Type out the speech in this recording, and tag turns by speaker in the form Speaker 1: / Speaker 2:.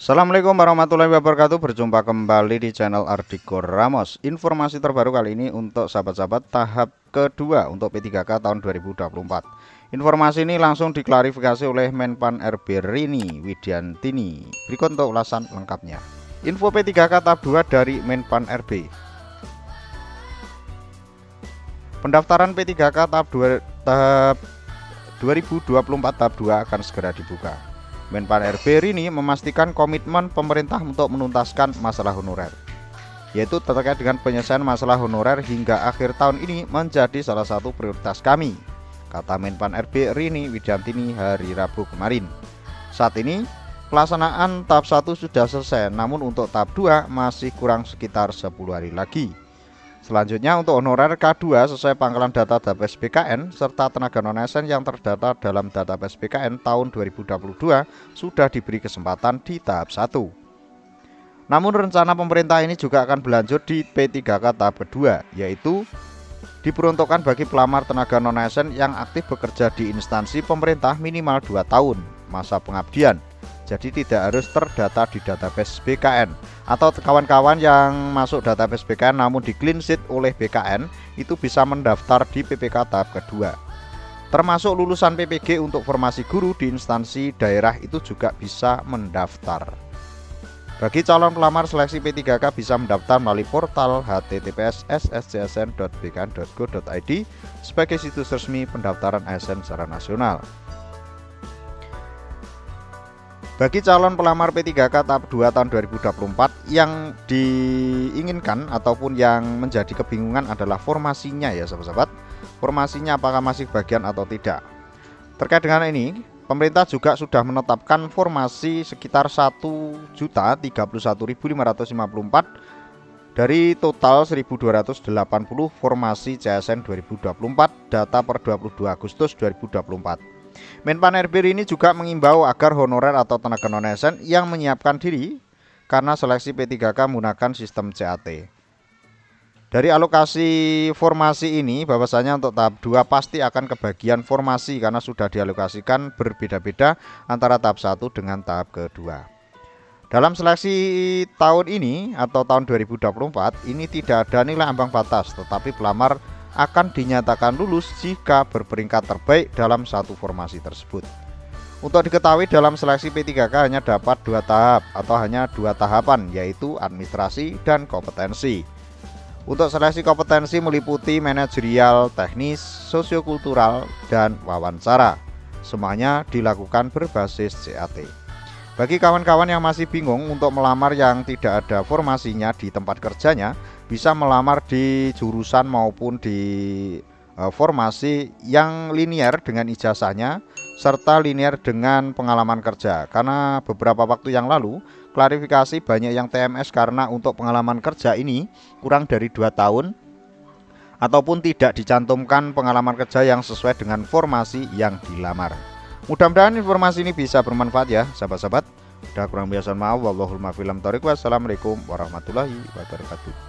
Speaker 1: Assalamualaikum warahmatullahi wabarakatuh. Berjumpa kembali di channel Ardiko Ramos. Informasi terbaru kali ini untuk sahabat-sahabat tahap kedua untuk P3K tahun 2024. Informasi ini langsung diklarifikasi oleh Menpan RB Rini Widiantini. Berikut untuk ulasan lengkapnya. Info P3K tahap 2 dari Menpan RB. Pendaftaran P3K tahap 2024 tahap 2 akan segera dibuka. Menpan RB Rini memastikan komitmen pemerintah untuk menuntaskan masalah honorer, yaitu terkait dengan penyelesaian masalah honorer hingga akhir tahun ini menjadi salah satu prioritas kami, kata Menpan RB Rini Widiantini hari Rabu kemarin. Saat ini pelaksanaan tahap 1 sudah selesai, namun untuk tahap 2 masih kurang sekitar 10 hari lagi. Selanjutnya untuk honorer K2 sesuai pangkalan data database BKN serta tenaga non-ASN yang terdata dalam database BKN tahun 2022 sudah diberi kesempatan di tahap 1. Namun rencana pemerintah ini juga akan berlanjut di P3K tahap kedua, yaitu diperuntukkan bagi pelamar tenaga non-ASN yang aktif bekerja di instansi pemerintah minimal 2 tahun masa pengabdian. Jadi tidak harus terdata di database BKN. Atau kawan-kawan yang masuk database BKN namun di clean sheet oleh BKN itu bisa mendaftar di PPK tahap kedua. Termasuk lulusan PPG untuk formasi guru di instansi daerah itu juga bisa mendaftar. Bagi calon pelamar seleksi P3K bisa mendaftar melalui portal https://sscsn.bkn.go.id sebagai situs resmi pendaftaran ASN secara nasional. Bagi calon pelamar P3K tahap 2 tahun 2024 yang diinginkan ataupun yang menjadi kebingungan adalah formasinya ya sahabat-sahabat. Formasinya apakah masih bagian atau tidak. Terkait dengan ini, pemerintah juga sudah menetapkan formasi sekitar 1.031.554 dari total 1.280 formasi CSN 2024 data per 22 Agustus 2024. Menpan RB ini juga mengimbau agar honorer atau tenaga non-ASN yang menyiapkan diri karena seleksi P3K menggunakan sistem CAT. Dari alokasi formasi ini bahwasanya untuk tahap 2 pasti akan kebagian formasi karena sudah dialokasikan berbeda-beda antara tahap 1 dengan tahap kedua. Dalam seleksi tahun ini atau tahun 2024 ini tidak ada nilai ambang batas, tetapi pelamar akan dinyatakan lulus jika berperingkat terbaik dalam satu formasi tersebut. Untuk diketahui dalam seleksi P3K hanya dapat 2 tahap atau hanya 2 tahapan, yaitu administrasi dan kompetensi. Untuk seleksi kompetensi meliputi manajerial, teknis, sosiokultural, dan wawancara. Semuanya dilakukan berbasis CAT. Bagi kawan-kawan yang masih bingung untuk melamar yang tidak ada formasinya di tempat kerjanya, bisa melamar di jurusan maupun di formasi yang linear dengan ijazahnya serta linear dengan pengalaman kerja. Karena beberapa waktu yang lalu klarifikasi banyak yang TMS karena untuk pengalaman kerja ini kurang dari 2 tahun ataupun tidak dicantumkan pengalaman kerja yang sesuai dengan formasi yang dilamar. Mudah-mudahan informasi ini bisa bermanfaat ya sahabat-sahabat. Udah kurang biasa maaf, wallahul muwaffiq. Wassalamualaikum warahmatullahi wabarakatuh.